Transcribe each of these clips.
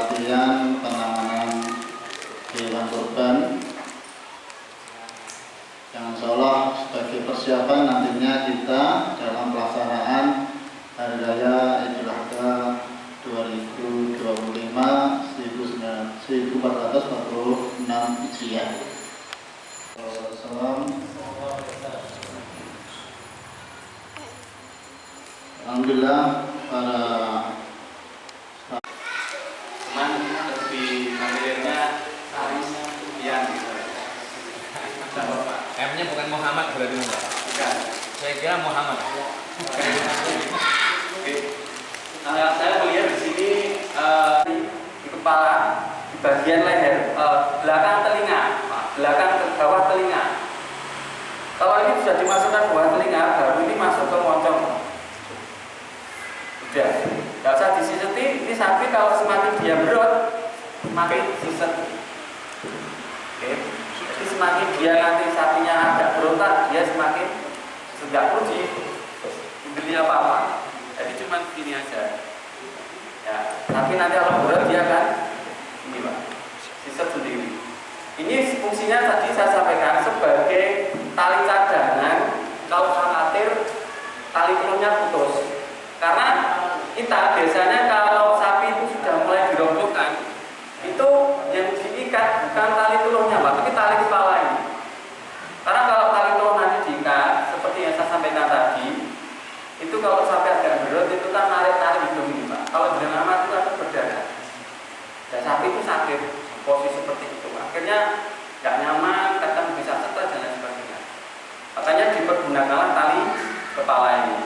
pelatihan penanganan hewan kurban yang insya Allah sebagai persiapan nantinya kita dalam pelaksanaan Hari Raya Idul Adha 2025 1446 Hijriah. Alhamdulillah para cuman lebih familiarnya yang M-nya bukan Muhammad berarti Mbak? bukan. Saya kira Muhammad. Saya melihat di sini di kepala, di bagian leher, belakang telinga, belakang ke bawah telinga. Kalau ini sudah dimasukkan bawah telinga, baru ini masuk ke moncong. Sudah, tidak usah disiseti. Ini sapi kalau semakin dia berot, semakin siset. Oke. Jadi semakin dia nanti sapinya agak berontak, dia semakin tidak perlu dibeli apa-apa. Jadi cuma gini aja. Ya, tapi nanti kalau berat dia akan ini Pak, siset sendiri. Ini fungsinya tadi saya sampaikan sebagai tali cadangan kalau khawatir tali telurnya putus. Karena kita biasanya kalau sapi itu sudah mulai dirombokkan, itu yang diikat bukan tali telurnya Pak, tapi tali kepala ini. Karena kalau tali telur nanti diikat, seperti yang saya sampaikan tadi, itu kalau sampai agak berat itu kan narik-narik hidung ini Pak. Kalau dengan amat itu akan berdarah. Dan sapi itu sakit posisi seperti itu. Akhirnya nggak nyaman, kadang bisa stres dan lain sebagainya. Makanya dipergunakanlah tali kepala ini.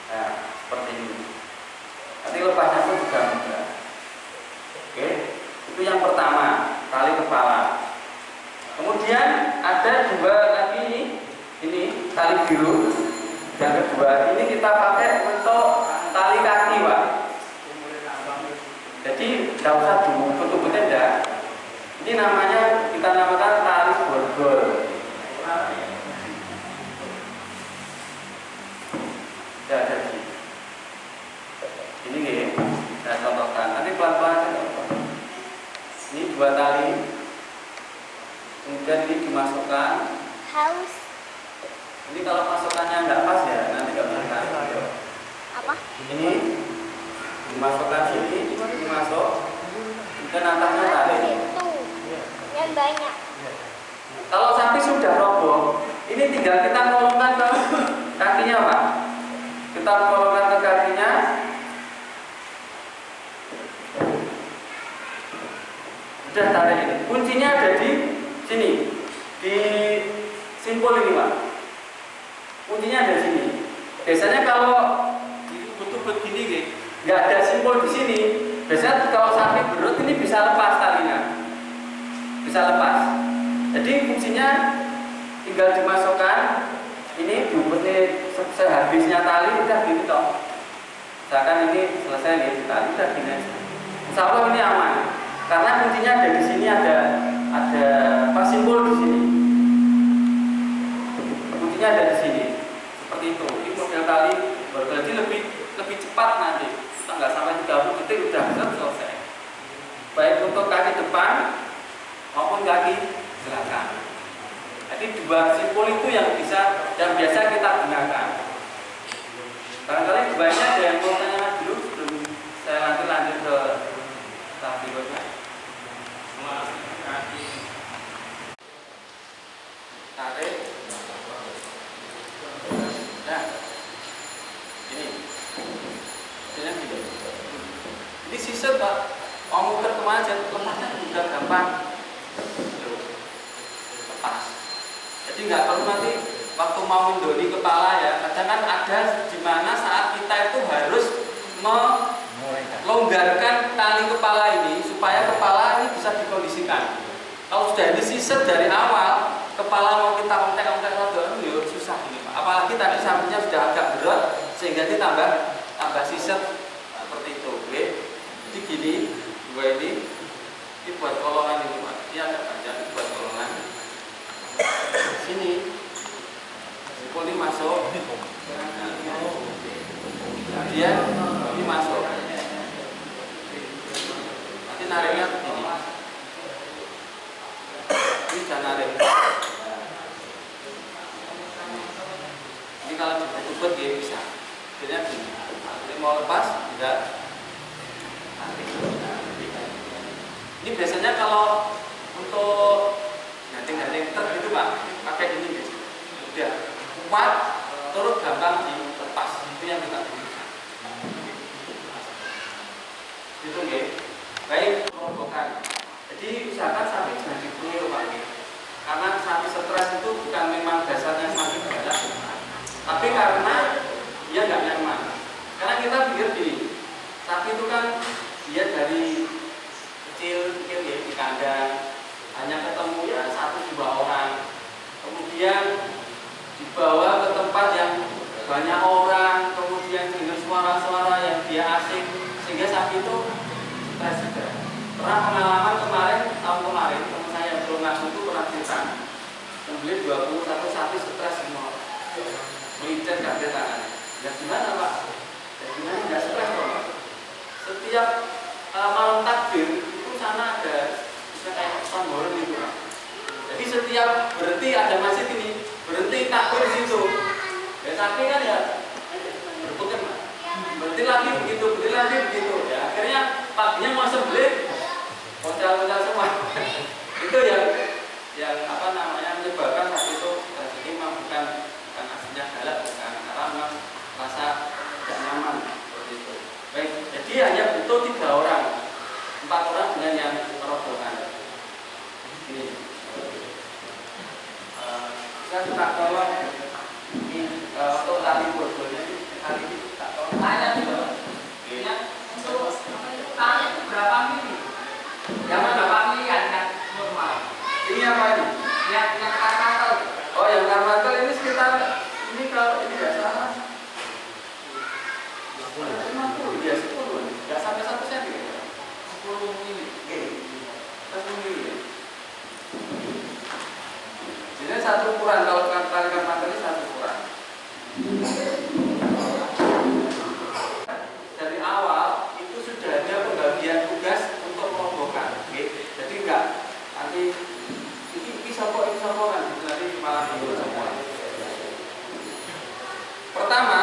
Nah, seperti ini. Nanti lepasnya pun juga mudah. Oke, itu yang pertama, tali kepala. Kemudian ada dua lagi ini tali biru. Yang kedua, ini kita pakai untuk tali kaki, Pak. Jadi tidak usah ditutup-tutupnya enggak. Ini namanya kita namakan tali borgol. Ya, jadi ini nih, saya contohkan. Nanti pelan-pelan saya contohkan. Ini dua tali, kemudian ini dimasukkan. Haus. Ini kalau masukannya nggak pas ya, nanti nggak bisa tarik. Apa? Ini dimasukkan sini, dimasuk, dan atasnya tarik. Itu yang banyak. Kalau sapi sudah roboh, ini tinggal kita kolongkan ke kakinya, Pak. Kita kolongkan ke kakinya. Sudah tarik ini. Kuncinya ada di sini, di simpul ini, Pak. Kuncinya ada di sini. Biasanya kalau betul-betul begini, nggak ada simpul di sini. Biasanya kalau sapi berut ini bisa lepas talinya, bisa lepas. Jadi fungsinya tinggal dimasukkan. Ini diumpetnya sehabisnya tali udah gini toh. Misalkan ini selesai nih tali udah gini aja. Insya Allah ini aman. Karena kuncinya ada di sini, ada apa simpul di sini. Kuncinya ada di sini. Seperti itu. Ini model tali berarti lebih cepat nanti. Kita nggak sampai 30 detik udah selesai. Baik untuk kaki depan maupun kaki belakang. Jadi dua simpul itu yang biasa kita gunakan. Barangkali banyak ada yang mau tanya dulu sebelum saya nanti lanjut ke tahap berikutnya. Tarik. Nah, ini gini. Ini siset Pak. Mau muter kemana aja, lepasnya juga gampang. Lepas. Jadi nggak perlu nanti waktu mau mendoli kepala ya. Kadang kan ada di mana saat kita itu harus melonggarkan tali kepala ini supaya kepala ini bisa dikondisikan. Kalau sudah disiset dari awal, kepala mau kita ontek-ontek ya susah ini Pak. Apalagi tadi sampingnya sudah agak berat sehingga ditambah siset seperti itu. Oke. Jadi gini, dua ini buat kolongan ini Pak. Ini agak panjang buat kolongan. Sini. Ini masuk. Kemudian ini masuk. mau lepas tidak. Ini biasanya kalau untuk ganting-ganting truk itu Pak, pakai ini guys. Udah kuat, turut gampang dilepas. Itu yang kita butuhkan. Itu guys. Baik, merobohkan. Jadi usahakan sapi jangan dipukul Pak. Karena sapi stres itu bukan memang dasarnya sapi berat, tapi karena dia nggak nyaman. Karena kita pikir gini, sapi itu kan dia dari kecil ya di kandang, hanya ketemu ya 1-2 orang, kemudian dibawa ke tempat yang banyak orang, kemudian dengar suara-suara yang dia asing, sehingga sapi itu stres juga. Pernah pengalaman tahun kemarin teman saya yang belum ngaku itu pernah cerita, membeli 21 sapi stres semua, melicet kaki tangannya. Ya gimana Pak? Ya gimana nggak stres Pak? Setiap malam takbir sana ada kayak tombol gitu. Jadi setiap berhenti ada masjid ini, berhenti takbir di situ. Ya sapi kan ya berputar, berhenti lagi begitu. Ya akhirnya paginya mau sembelih, koncal-koncal semua. Itu yang apa namanya menyebabkan sapi itu jadi memang bukan aslinya galak, bukan karena memang rasa tidak nyaman seperti itu. Baik, jadi hanya butuh 3 orang. 4 orang dengan yang merobohkan. Ini. Saya minta tolong untuk tali borbolnya kali ini tak tolong. Tanya dulu. Ini untuk tali itu berapa mili? Yang mana berapa milian yang normal? Ini apa ini? Yang karmatel. Oh, yang karmatel ini sekitar ini kalau ini nggak salah 50 ya 10, nggak sampai 1 cm. 10 mili, 10 mili. Jadi 1 ukuran kalau tali karmatel ini 1 ukuran. Dari awal itu sudah ada pembagian tugas untuk merobohkan. Jadi enggak nanti ini sopok kan, nanti malah dulu semua. Pertama.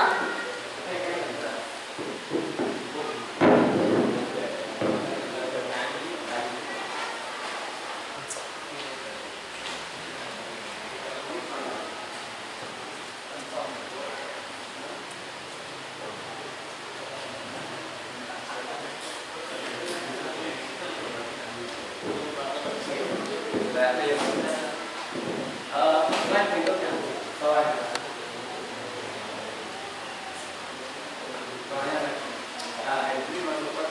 Slide berikutnya. Ini masuk ke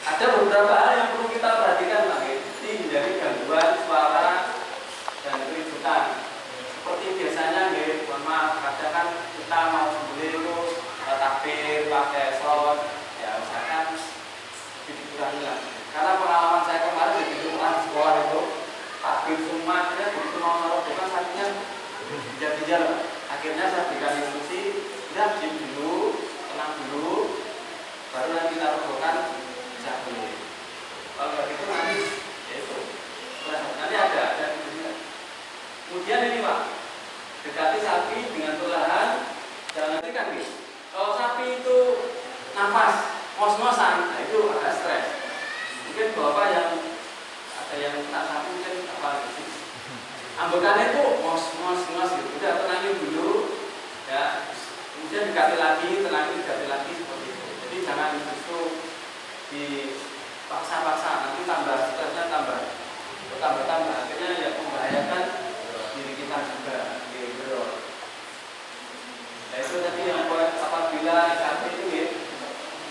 ada beberapa hal yang perlu kita perhatikan lagi. Ini menjadi gangguan suara dan keributan. Seperti biasanya, mohon maaf, kadang kan kita mau sembelih itu takbir pakai sound, ya usahakan dikurangi lah. Karena pengalaman saya kemarin di sekolah itu takbir semua, akhirnya begitu mau merobohkan sapinya bijak-bijak. Akhirnya saya berikan instruksi, ya diam dulu, tenang dulu, baru nanti kita robohkan bisa boleh. Kalau nggak gitu nanti ya itu nanti ada kemudian ini Pak, dekati sapi dengan perlahan, jangan nanti kan kalau sapi itu nafas ngos-ngosan, nah itu agak stres. Mungkin bapak yang ada yang tak sapi mungkin apa gitu, ambekannya itu ngos gitu, udah tenangin dulu ya, kemudian dekati lagi, tenangin, dekati lagi seperti itu. Jadi jangan justru dipaksa-paksa, nanti tambah stresnya tambah akhirnya ya membahayakan diri kita juga gitu. Nah itu tadi yang buat apabila sapi itu ya.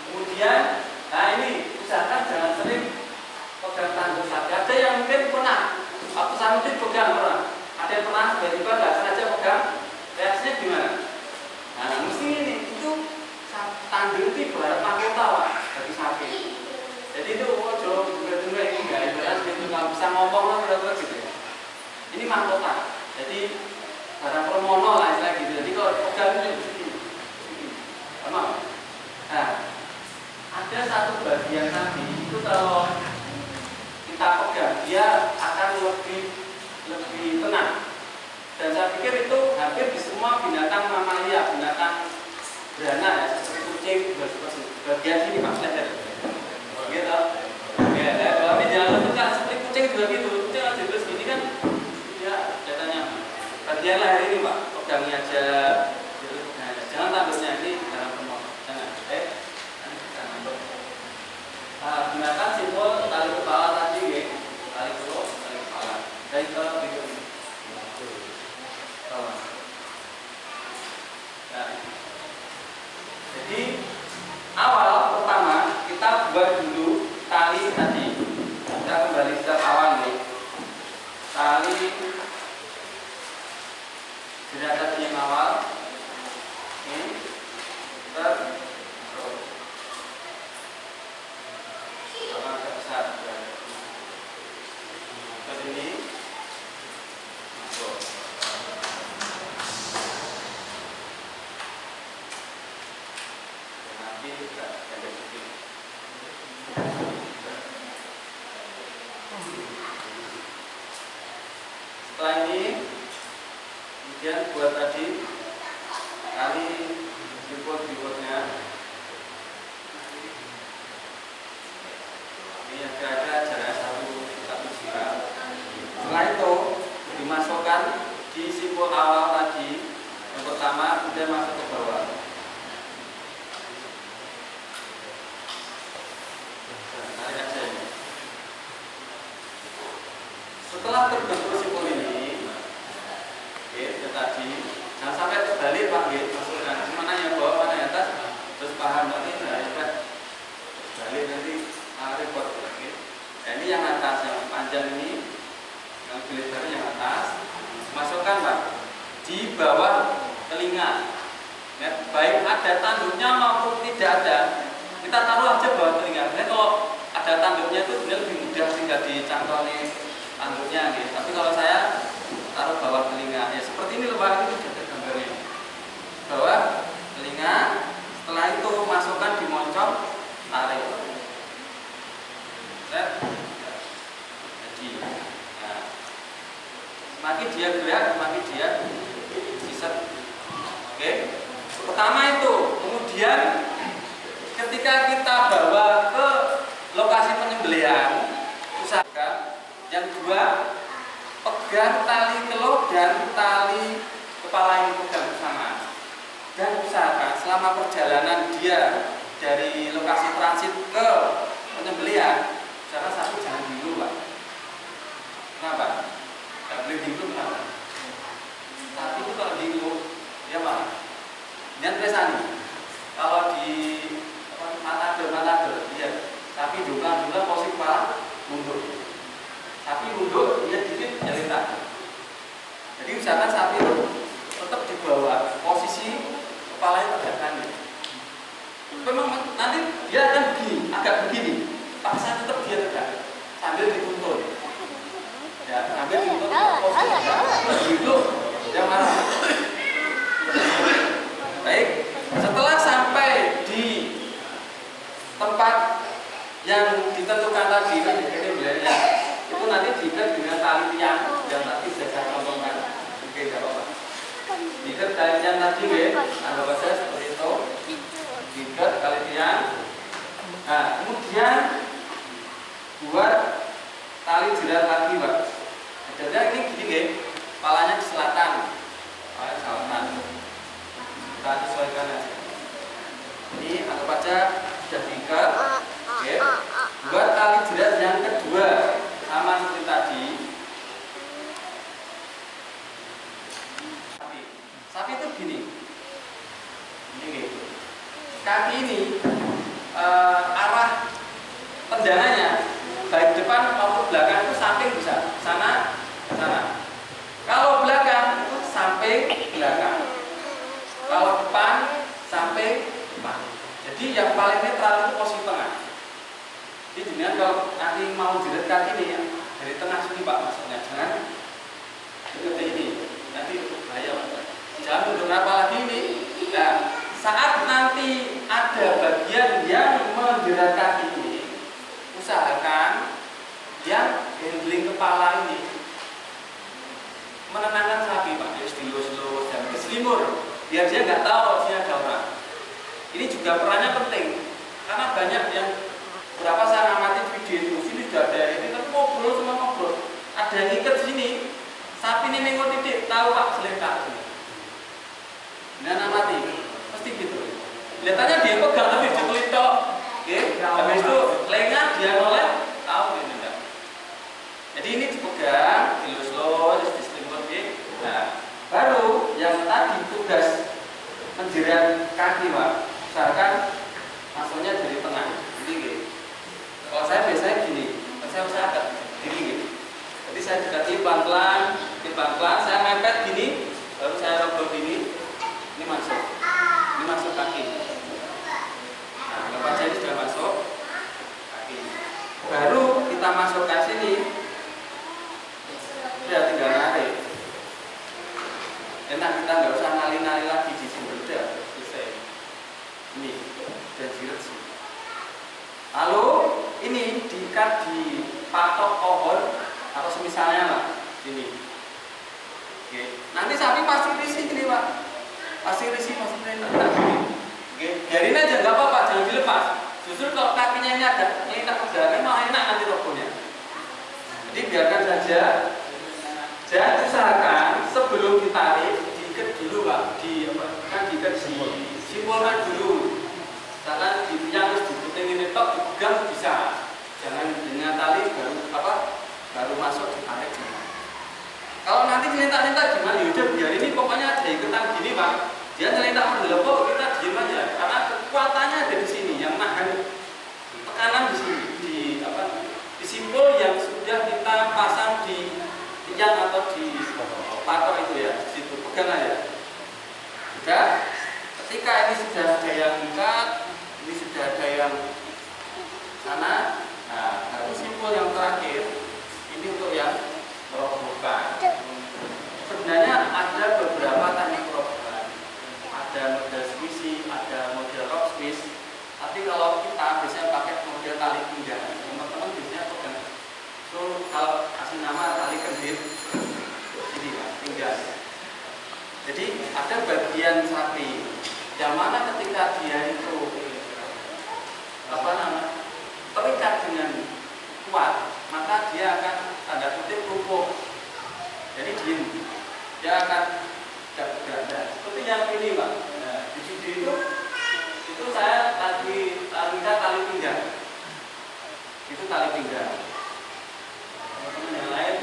Kemudian, nah ini usahakan jangan sering pegang tangguh sapi. Ada yang mungkin pernah waktu sapi itu pegang pernah, ada yang pernah tiba-tiba nggak sengaja pegang, reaksinya gimana? Nah mesti ini itu tanding itu ibarat mahkota Pak bagi sapi. Jadi itu ojo juga ini nggak ibarat gitu, nggak bisa ngomong lah berapa gitu ya. Ini mahkota. Jadi barang permono lah istilah gitu. Jadi kalau pegang itu begini, sama. Nah ada satu bagian sapi itu kalau kita pegang dia akan lebih tenang. Dan saya pikir itu hampir di semua semua binatang mamalia, binatang beranak ya, seperti kucing, bagian sini Pak leher. Gitu. Ya, kalau ini jangan lepas seperti kucing juga gitu. Kucing ada terus gini kan, ya katanya bagian leher ini Pak, pegangi aja. Jangan tanduknya ini dalam penuh. Jangan. Gunakan simbol tali kepala tadi, ya. Tali kepala, tali kepala. Dan ke berikut ini. Nah, jadi awal pertama kita buat dulu tali tadi. Kita kembali ke awal nih. Tali sudah tadi yang awal. Ini agak besar. Ke sini. Masuk. Nanti kita ada sedikit. Setelah ini, kemudian buat tadi tali tripod-tripodnya. Ini yang kira-kira jarak satu sila. Setelah itu dimasukkan di simpul awal tadi. Yang pertama kemudian masuk ke bawah. Tarik aja ini. Setelah terbentuk simpul ini, oke, itu tadi jangan sampai terbalik Pak, masukkan mana yang bawah mana yang atas, terus paham nanti balik nanti repot lagi. Nah, ini yang atas yang panjang ini, yang lebar yang atas, masukkan Pak di bawah telinga. Ya, baik ada tanduknya maupun tidak ada, kita taruh aja bawah telinga. Jadi kalau ada tanduknya itu sebenarnya lebih mudah sehingga dicantoli tanduknya, gitu. Tapi kalau saya taruh bawah telinga, ya seperti ini lebar ini sudah gambarnya. Bawah telinga, setelah itu masukkan di moncong, tarik. Jadi, nah, semakin dia gerak, semakin dia siset. Oke. Pertama itu, kemudian ketika kita bawa ke lokasi penyembelihan, usahakan yang dua pegang tali keluh dan tali kepala ini pegang bersama. Dan usahakan selama perjalanan dia dari lokasi transit ke penyembelihan, usahakan satu jangan dulu Pak. Kenapa? Tidak boleh dulu kenapa? Tapi itu kalau dulu, ya Pak. Dan pesani, kalau di matador, iya. Tapi dulu posisi kepala mundur. Tapi mundur, dia dikit nyelintah. Jadi usahakan sapi itu tetap di bawah, posisi kepalanya tegakkan. Memang nanti dia akan begini, agak begini. Paksa tetap dia tegak, sambil dituntun. Ya, sambil dituntun posisi itu yang mana? Baik, setelah sampai di tempat yang ditentukan tadi kan ini beliaunya itu nanti diikat dengan tali tiang yang tadi sudah saya contohkan. Oke, tidak apa-apa. Diikat tali tiang tadi, anggap saja seperti itu. Diikat tali tiang. Nah, kemudian buat tali jerat lagi, Pak. Jadi ini gini, kepalanya di selatan. Kepalanya selatan. Kita sesuaikan aja. Ini anggap aja sudah diikat. Oke. Buat tali jerat yang kedua sama seperti tadi. Sapi itu gini. Ini kaki ini arah tendangannya baik depan maupun belakang itu samping bisa sana ke sana. Kalau belakang itu samping belakang. Kalau depan samping depan. Jadi yang paling netral itu posisi tengah. Jadi dengan kalau nanti mau jerat kaki ini ya dari tengah sini Pak maksudnya, jangan seperti ini. Nanti bahaya Pak. Jangan mundur lagi ini. Nah, saat nanti ada bagian yang menjerat kaki ini, usahakan yang handling kepala ini menenangkan sapi Pak. Dilus-lus dan keselimut timur, biar dia nggak tahu kalau sini ada orang. Ini juga perannya penting, karena banyak yang berapa saya amati video itu, sini sudah ada ini, tapi ngobrol semua ngobrol. Ada yang ikat sini, sapi ini nengok titik, tahu pak selengkap sini. Dan amati, pasti gitu. Kelihatannya dia pegang tapi dia kelitok, habis itu lengah dia noleh, tahu ini enggak. Jadi ini dipegang, dilus-lus, diselimut gitu. Nah, baru yang tadi tugas menjerat kaki pak, usahakan masuknya dari tengah. Jadi gitu. Kalau saya biasanya gini, saya usahakan gini gitu. Jadi saya dekati pelan-pelan, saya mepet gini, baru saya rogoh gini, ini masuk kaki. Nah, lepas saya sudah masuk kaki. Baru kita masukkan sini, udah tinggal narik. Enak, kita nggak usah nali-nali lagi di sini, udah selesai. Ini dan jirat sini. Lalu ini diikat di patok pohon atau semisalnya lah, ini. Oke. Nanti sapi pasti risih gini pak, pasti risih enak gini. Oke. Biarin aja nggak apa-apa, jangan dilepas. Justru kalau kakinya ini ada enak perjalanan malah enak nanti robohnya. Jadi biarkan saja. Dan usahakan sebelum ditarik diikat dulu pak, diikat simpulkan dulu. Misalkan yang harus diputing tok dipegang bisa, jangan dengan tali baru masuk ditarik. Kalau nanti nyelentak gimana? Yaudah biar ini pokoknya ada iketan gini pak, dia nyelentak mendelepok kita diem aja, karena kekuatannya ada di sini, yang nahan tekanan di sini, di simpul yang sudah kita pasang di tiang atau di patok itu ya, di situ pegang aja. Sudah, ketika ini sudah ada yang ikat, ini sudah ada yang sana, nah baru simpul yang terakhir ini untuk yang merobohkan. Sebenarnya ada beberapa teknik perobohan, ada model squishy, ada model rock squeeze, tapi kalau kita biasanya pakai model tali pinggang, teman-teman biasanya pegang. So kalau kasih nama tali kendit, ini ya, pinggang. Jadi ada bagian sapi yang mana ketika dia itu terikat dengan kuat, maka dia akan tanda kutip lumpuh. Jadi diem, dia akan tidak bergerak. Seperti yang ini pak. Nah, di video itu saya tali pinggang. Itu tali pinggang. Teman-teman yang lain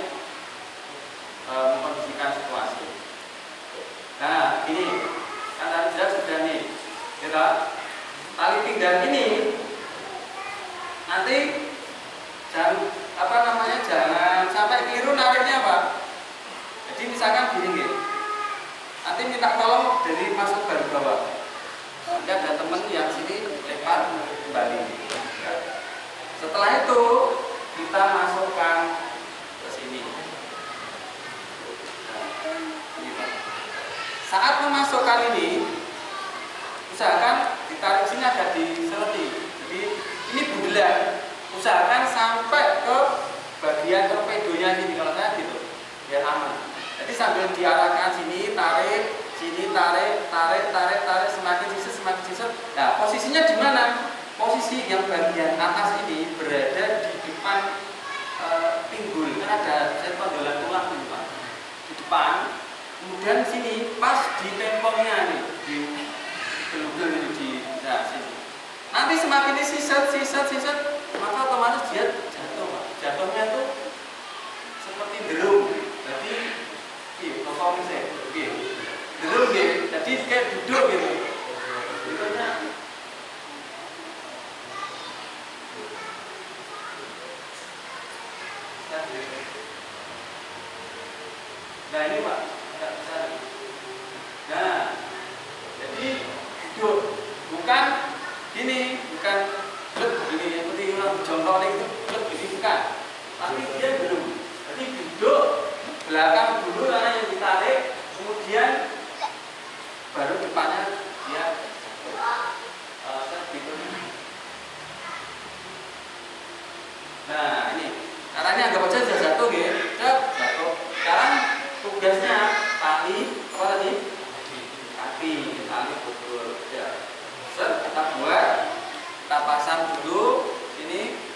mengkondisikan situasi. Nah, ini kan tadi jelas sudah nih, kita tali pinggang ini nanti jangan sampai keliru nariknya pak. Jadi misalkan gini nih, nanti minta tolong dari masuk baru bawah. Nanti ada temen yang sini lempar kembali. Setelah itu kita masukkan ke sini. Saat memasukkan ini, usahakan ditarik sini ada di seleti. Jadi ini budelan. Usahakan sampai ke bagian torpedonya sini kalau saya gitu, biar aman. Jadi sambil diarahkan sini, tarik, semakin sisir. Nah, posisinya di mana? Posisi yang bagian atas ini berada di depan pinggul. Kan ada tonjolan tulang ini pak, di depan. Kemudian sini pas di tempongnya nih, di gelugel ini di sini. Nanti semakin sisat, maka otomatis dia jatuh pak. Jatuhnya tuh seperti drum. Jadi, drum gitu. Jadi kayak duduk gitu. Duduknya. Nah ini pak, agak besar. Nah, jadi duduk, bukan gini, bukan ini seperti orang jongkok itu, ini bukan. Tapi dia belum. Jadi duduk belakang dulu karena yang ditarik, kemudian baru depannya dia gitu. Nah ini caranya anggap aja sudah jatuh gitu, jatuh. Sekarang tugasnya tali apa tadi? betul. Ya. Set, kita buat, kita pasang dulu ini.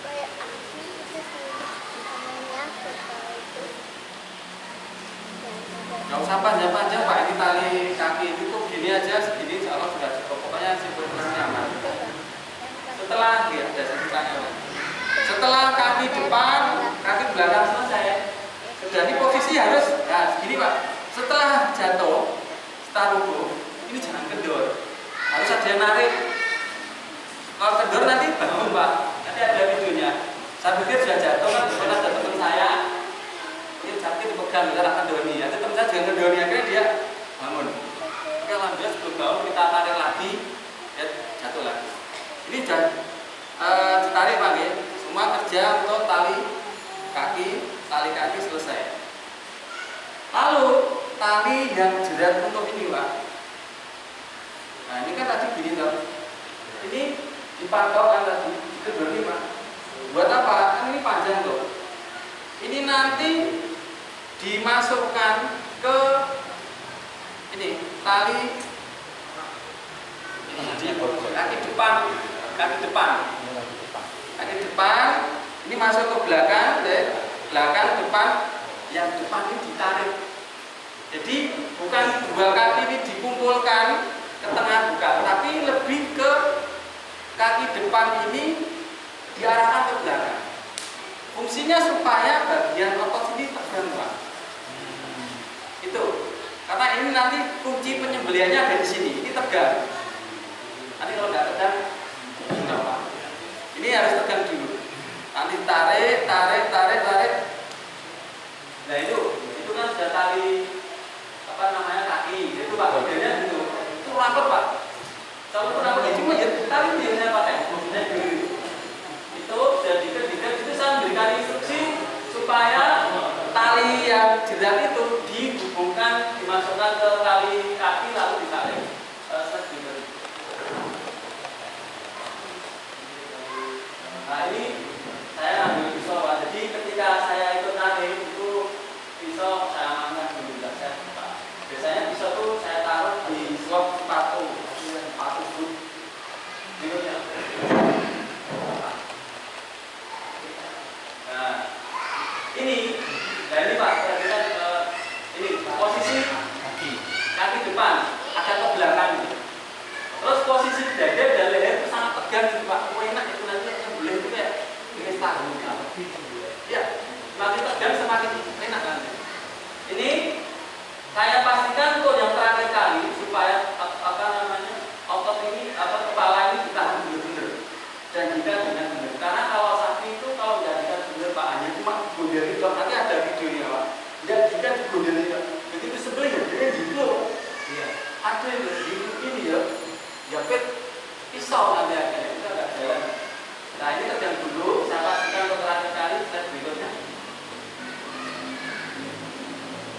Kayak api itu sih namanya kalau itu. Nggak usah panjang-panjang Pak, ini tali kaki itu kok gini aja, segini insya Allah sudah cukup. Pokoknya simpulnya nyaman. Setelah ya, ada ceritanya. Setelah kaki depan, kaki belakang selesai. Sudah ini posisi harus, nah segini Pak. Setelah jatuh, setelah rubuh, ini jangan kendor. Harus ada yang narik. Kalau kendor nanti bangun Pak. Nanti ada videonya. Saya pikir sudah jatuh kan, pernah ada teman saya. Ini sakit dipegang, kita akan kendori. Nanti teman saya juga kendori, akhirnya dia bangun. Oke, alhamdulillah sebelum bangun kita tarik lagi, ya jatuh lagi. Ini sudah ditarik Pak ya. Semua kerja untuk tali kaki selesai. Lalu tali yang jerat untuk ini Pak. Nah ini kan tadi gini toh. Ini dipantau kan tadi kendori Pak. Buat apa? Kan ini panjang tuh. Ini nanti dimasukkan ke ini tali kaki depan ini masuk ke belakang depan, yang depan ini ditarik. Jadi bukan dua kaki ini dikumpulkan ke tengah, bukan, tapi lebih ke kaki depan ini diarahkan ke belakang. Fungsinya supaya bagian otot ini tegang Pak. Itu. Karena ini nanti kunci penyembelihannya ada di sini. Ini tegang. Nanti kalau nggak tegang, enggak Pak. Ini harus tegang dulu. Nanti tarik. Nah itu kan sudah tali kaki. Itu Pak modelnya gitu. Itu rapat Pak. Kalau pun rapat cuma ya tali biasanya pakai. Itu sudah diikat itu saya memberikan instruksi supaya tali yang jerat itu dihubungkan, dimasukkan ke tali kaki lalu ditarik. Nah ini saya ambil pisau Pak. Jadi ketika saya ikut narik itu pisau saya amankan dulu, saya buka. Biasanya pisau itu saya taruh di slot sepatu boot. Nah ini Pak, perhatikan ini posisi kaki depan agak ke belakang. Terus posisi dada dan leher itu sangat tegang Pak. Enak itu nanti yang boleh itu kayak ini taruh. Ya, semakin tegang semakin enak nanti. Ini saya pastikan untuk yang terakhir kali supaya otot ini kepala ini ditahan benar-benar dan jika dengan benar. Karena kalau sapi itu kalau jadikan benar Pak hanya cuma gondel itu, nanti ada videonya Pak. Dan jika digondel itu, begitu sebelum dia gitu. Iya. Ada yang ini ya pet pisau nanti akhirnya itu agak jalan. Nah ini tegang dulu, saya pastikan untuk terakhir kali slide berikutnya.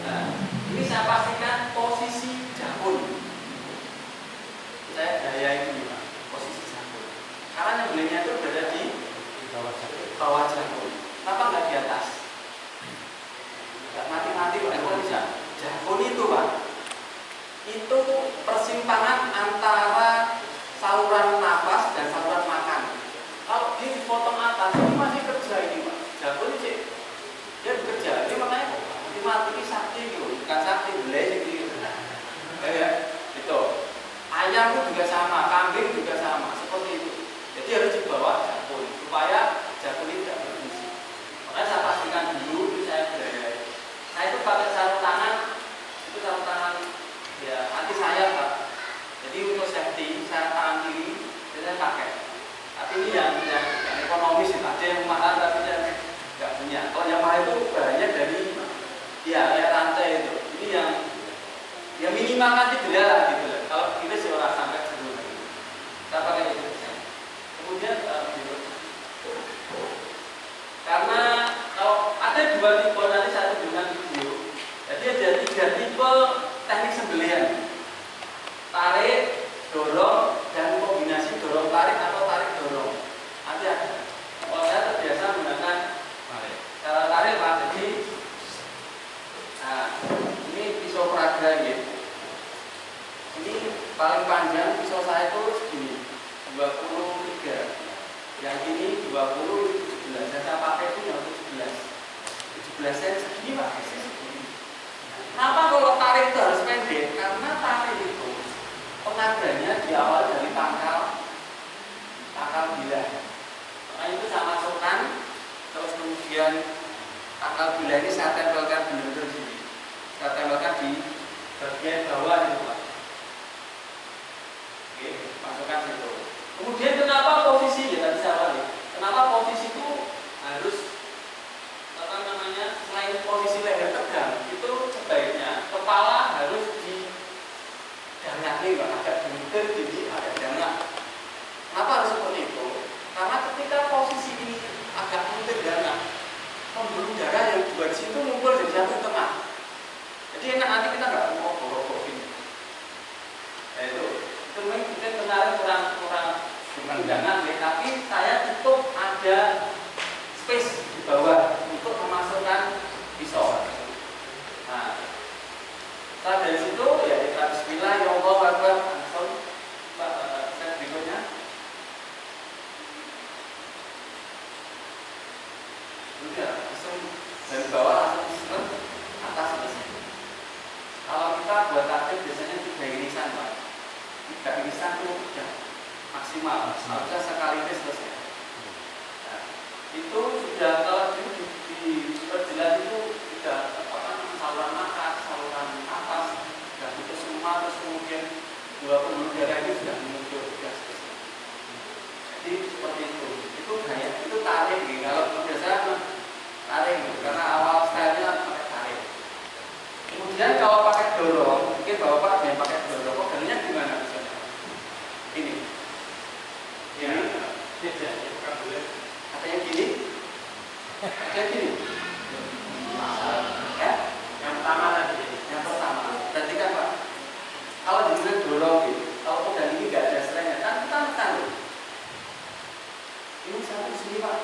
Nah ini saya pastikan posisi jakun. Saya gaya ini Pak, posisi jakun. Karena nyembelihnya itu berada di bawah jakun. Kenapa nggak di atas? Nggak mati-mati Pak, kalau bisa. Jakun itu Pak, itu persimpangan antara saluran nafas dan saluran makan. Kalau dia dipotong atas, ini masih kerja ini Pak. Jakun ini dia bekerja, ini makanya ini sakti gitu, bukan sakti, belai gitu. Ya, itu. Ayam itu juga sama, kambing juga sama, seperti itu. Jadi harus dibawa jakun supaya jakun ini tidak berfungsi. Makanya saya pastikan dulu, itu saya bergaya. Saya itu pakai sarung tangan, itu sarung tangan ya anti sayap Pak. Jadi untuk safety saya tangan kiri, saya pakai. Tapi ini yang ekonomis, ada yang mahal tapi saya nggak punya. Kalau yang mahal itu bahannya dari ya rantai itu. Ini yang minimal kan tidak lah gitu lah. Kalau kita sih orang sampai sebelum saya pakai itu. Kemudian gitu. Karena kalau ada dua tipe nanti saya tunjukkan video. Jadi ada 3 tipe teknik sembelihan. paling panjang pisau saya itu segini 23, yang ini 20, 17. Saya pakai itu yang 17 saya segini Pak, segini. Kenapa kalau tarik itu harus pendek? Karena tarik itu pengadranya di awal dari pangkal bila. Nah itu saya masukkan, terus kemudian pangkal bila ini saya tempelkan benar-benar sini. Saya tempelkan di bagian bawah itu Pak. Oke, masukkan situ. Kemudian kenapa posisi ya tadi saya balik? Kenapa posisi itu harus apa namanya? Selain posisi leher tegang, itu sebaiknya kepala harus didangaki Pak, agak buntir tinggi, agak dangak. Kenapa harus seperti itu? Karena ketika posisi ini agak buntir dangak, pembuluh darah yang buat situ ngumpul di satu tengah. Jadi enak nanti kita nggak mau borok ini. Nah itu mungkin kemarin kurang undangan, tapi saya cukup ada space di bawah untuk memasukkan pisau. Nah, setelah dari situ ya kita bismillah, ya Allah Akbar, langsung step berikutnya. Udah langsung dari bawah langsung ke atas selesai. Kalau kita buat takbir biasanya 3 irisan Pak. 3 irisan itu udah maksimal, harusnya sekali ini selesai. Nah, itu sudah kalau diperjelas itu sudah saluran nafas, saluran nafas, sudah itu semua, terus kemudian 2 pembuluh darah ini sudah muncul, sudah selesai. Jadi seperti itu gaya, itu tarik gitu. Kalau biasa tarik gitu, karena awal stylenya pakai tarik. Kemudian kalau pakai dorong, mungkin bapak yang pakai dorong, kok galinya gimana misalnya? Ini. Katanya gini. Katanya gini. Ya? Yang pertama tadi. Yang pertama. Berarti kan Pak, kalau dengan dorong gitu, kalau pedang ini nggak ada serangnya, kan kita tekan loh. Ini satu sini Pak.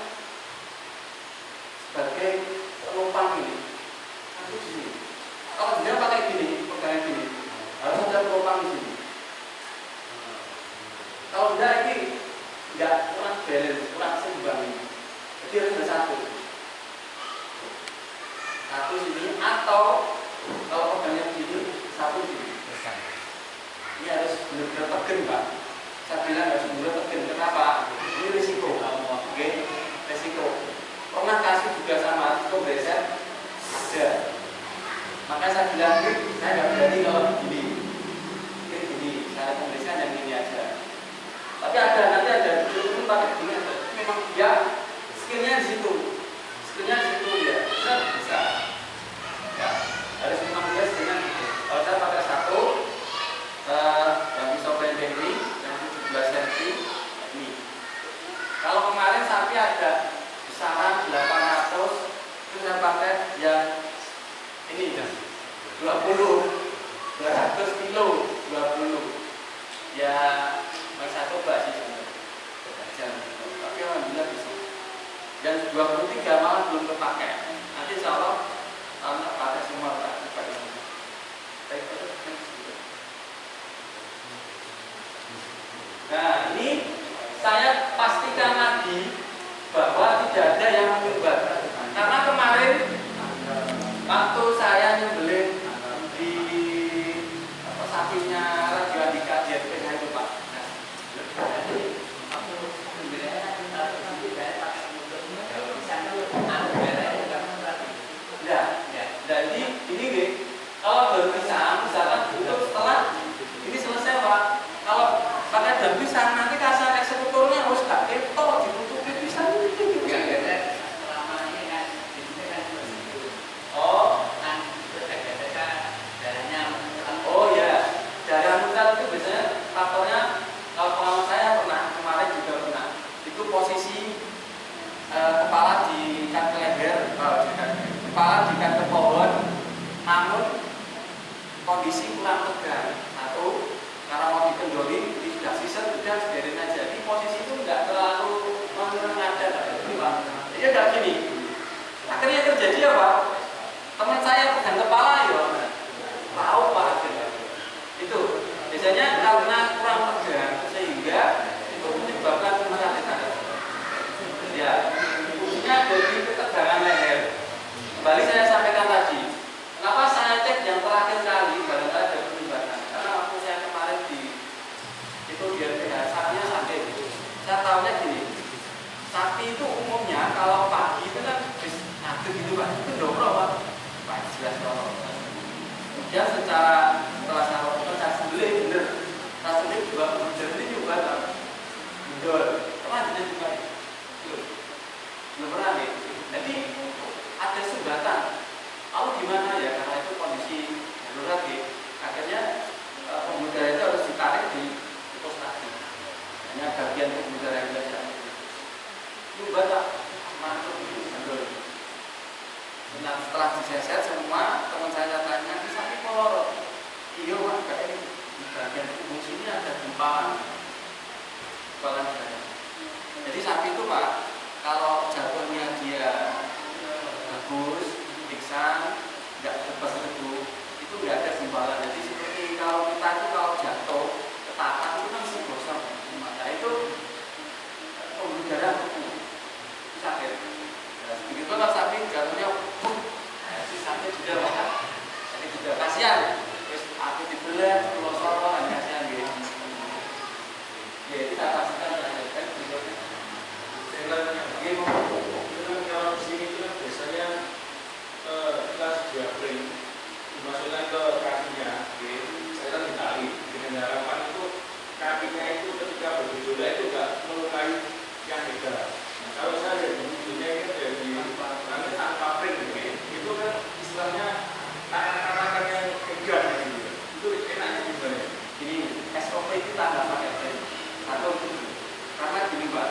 Sebagai penumpang ini, satu sini. Kalau dia pakai gini, pegangan gini, harus ada penumpang di sini. Kalau enggak ini enggak kurang balance, kurang seimbang ini. Jadi harus ada satu sini, atau kalau pegangnya gini, satu sini. Ini harus benar-benar tegen Pak. Saya bilang harus benar-benar tegen. Kenapa? Ini risiko. Oke, risiko. Pernah kasih juga sama risiko bereset ada. Maka saya bilang, saya nggak berani kalau begini. Begini, saya pemeriksaan yang ini aja. Tapi ada nanti ada itu pakai begini aja. Memang dia skillnya di situ, ya bisa. Ya, harus memang dia skillnya gitu. Kalau saya pakai satu, yang pisau pendek ini, yang 17 cm ini. Kalau kemarin sapi ada besaran 800, itu saya pakai yang ini 200 kilo 20 ya, saya coba sih sebenarnya, tapi alhamdulillah bisa. Dan 23 malah belum terpakai. Nanti insya Allah tahun pakai semua tak coba ini. Nah ini saya pastikan lagi bahwa tidak ada yang menyumbat, karena kemarin waktu saya nyembelih di sapinya Radio Andika di RPH itu Pak. Jadi ini nih, kalau daun pisang misalkan butuh setelah ini selesai Pak. Kalau pakai daun pisang nanti kasar eksekutornya harus gak ketok ditutupi pisang gitu. Oh ya, darah muncul itu biasanya faktornya, kalau pengalaman saya pernah, kemarin juga pernah, itu posisi kepala diikat ke leher, kepala diikat ke pohon, namun kondisi kurang tegang. Satu, karena mau dikendori, tidak sisa, sudah biarin aja. Jadi posisi itu nggak terlalu mengajar, jadi agak gini. Akhirnya terjadi apa? Teman saya pegang kepala ya, tahu Pak. Itu Biasanya karena kurang tegang sehingga itu menyebabkan kesakitan. Ya, fungsinya dari ketegangan leher. Kembali saya sampaikan tadi, kenapa saya cek yang terakhir kali barangkali ada penyumbatan? Karena waktu saya kemarin itu di RPH, sapinya sakit. Saya tahunya gini, sapi itu umumnya kalau pagi itu kan ngadeg gitu Pak, itu dorong Pak, jelas dorong. Kemudian setelah saya lakukan, saya sembelih bener, saya sembelih juga bener ini juga tak bener, lanjutnya juga belum pernah nih. Jadi ada sumbatan. Lalu gimana ya? Karena itu kondisi darurat nih. Akhirnya pembuluh itu harus ditarik di prostati. Hanya bagian pembuluh darah yang saja. Juga tak masuk itu bener. Nah, setelah diseset semua, teman saya tanya, ini sapi kolor. Iya Pak, kayak ini di bagian tubuh sini ada gumpalan saya. Jadi sapi itu Pak, kalau jatuhnya dia bagus, pingsan, tidak terbang itu tidak ada gumpalan. Jadi seperti kalau kita itu kalau jatuh ke tapak itu kan masih gosong. Maka itu pembuluh darah itu sakit. Begitu kalau sapi jatuhnya si sakit juga Pak, sakit juga kasihan. Terus aku dibelah, pelosor, kasihan gitu. Ya kita pastikan lanjutkan berikutnya. Kalau di sini itu kan biasanya kita diapring dimasukkan ke kakinya, saya kan ditarik dengan harapan itu kakinya itu ketika bergejolak itu nggak melukai yang beda. Nah, kalau saya lihat videonya ini dari nanti tanpa pring itu kan istilahnya tangan-tangan yang tegang gitu. Itu enaknya gimana? Ini SOP kita nggak pakai pring atau karena gini Pak,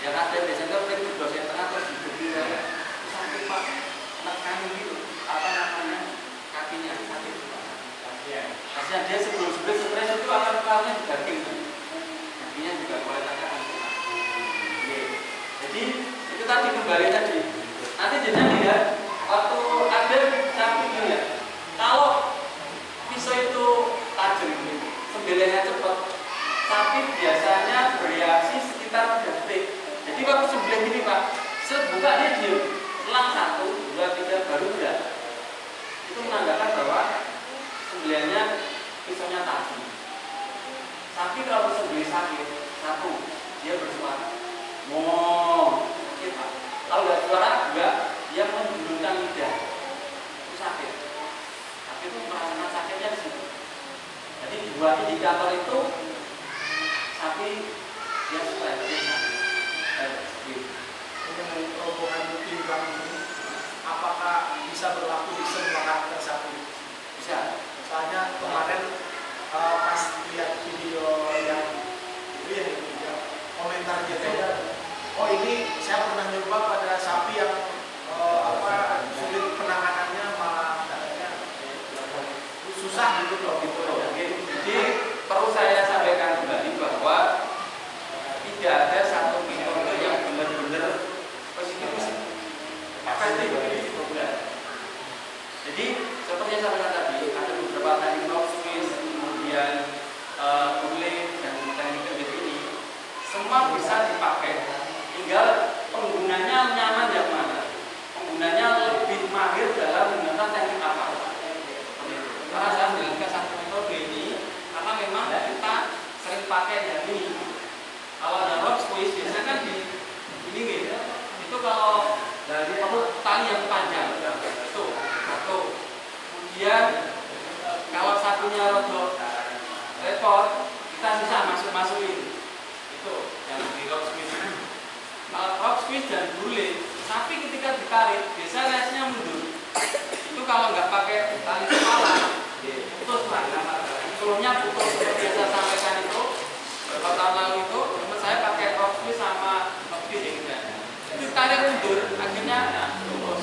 yang ada biasanya pring itu dosen tengah terus diberi sakit Pak, menekan gitu, apa namanya kakinya sakit Pak. Kasihan dia sebelum stres itu akan keluarnya di daging, kakinya juga kualitasnya akan kurang. Jadi itu tadi kembali tadi. Nanti jadinya lihat waktu ada sapi lihat, kalau pisau itu tajam, sembelihnya cepat, sapi biasanya bereaksi sekitar 3 detik. Jadi waktu sembelih ini Pak, sebuka dia diam, selang 1, 2, 3 baru udah. Itu menandakan bahwa sembelihannya pisaunya tajam. Sapi kalau sembelih sakit, 1, dia bersuara, sakit Pak. Kalau nggak suara juga, dia menjulurkan lidah, itu sakit. Tapi itu merasakan sakitnya di situ. Jadi 2 indikator itu sapi dia suka dia sakit. Mengenai rombongan timbang ini, apakah bisa berlaku di semua karakter sapi? Bisa. Soalnya kemarin pas lihat video yang komentar dia, oh ini saya pernah nyoba pada sapi yang sulit penanganannya malah susah gitu loh gitu. Jadi perlu saya sampaikan kembali bahwa tidak ada satu metode yang benar-benar positif efektif bagi program. Jadi seperti yang saya sampaikan tadi, ada beberapa teknik Swiss, kemudian Burling dan teknik kedip ini semua bisa dipakai. Tinggal penggunanya nyaman yang mana, penggunanya lebih mahir dalam menggunakan teknik apa. Karena saya menjalankan satu metode ini karena memang kita sering pakai yang ini. Kalau ada rock squeeze biasanya kan di ini gitu. Itu kalau dari tali yang panjang itu satu. Kemudian kalau satunya rodo repot, kita bisa masukin itu yang di rock squeeze. Kalau rock squeeze dan burling, tapi ketika ditarik biasanya reaksinya mundur. Itu kalau nggak pakai tali kepala, putus lah. Sebelumnya putus seperti yang saya sampaikan itu beberapa tahun lalu itu. Saya pakai rock squeeze sama speed gitu. Itu tarik mundur, akhirnya lurus.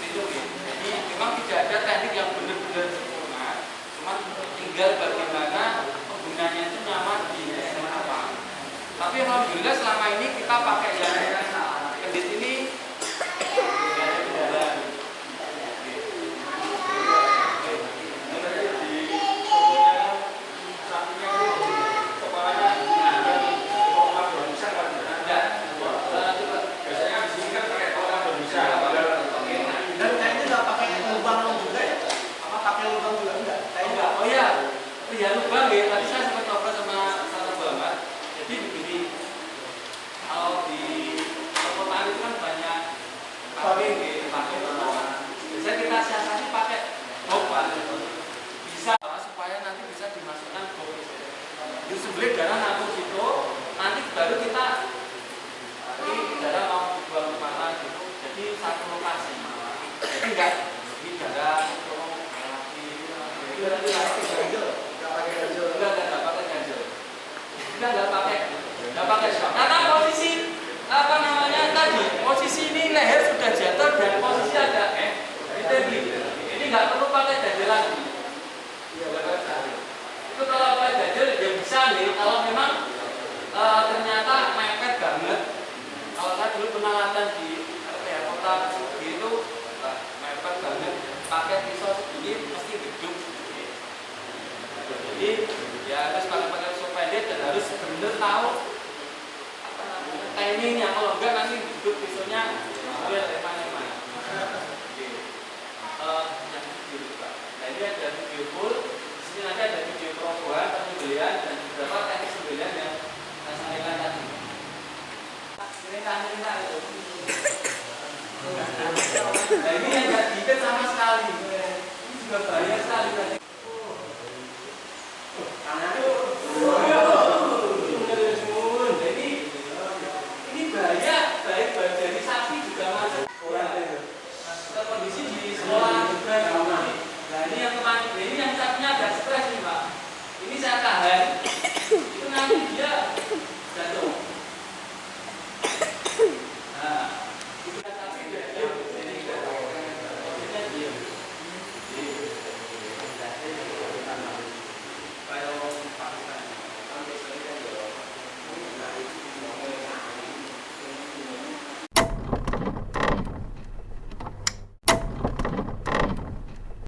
Itu gitu. Jadi memang tidak ada teknik yang benar-benar sempurna, cuman tinggal bagaimana penggunanya itu nyaman di apa. Tapi alhamdulillah selama ini kita pakai yang kedit ini kedua, tadi saya sempat ngobrol sama salah bapak. Jadi begini, kalau di perkotaan itu kan banyak pakai perkotaan. Biasanya kita siasati pakai boban, bisa supaya nanti bisa dimasukkan ke disembelih darah namun itu nanti baru kita ini darah mau buang kemana gitu. Jadi satu lokasi. Jadi enggak di darah enggak pakai karena posisi apa namanya tadi posisi ini leher sudah jatuh dan posisi ada ini nggak perlu pakai dada lagi itu kalau pakai dada ya bisa nih kalau memang ternyata mepet banget. Kalau saya dulu pernah latihan di kota gitu mepet banget pakai pisau segini mesti gedung. Jadi ya harus pakai pisau pendek dan harus benar tahu apa namanya timingnya. Kalau enggak nanti duduk pisaunya sudah leman-leman. Yang video juga. Nah ini ada video full. Di sini nanti ada video perobohan, penyembelihan dan beberapa teknik sembelihan yang saya sampaikan tadi. Cerita itu. Nah ini yang nggak dikit sama sekali. Ini juga bahaya sekali tadi.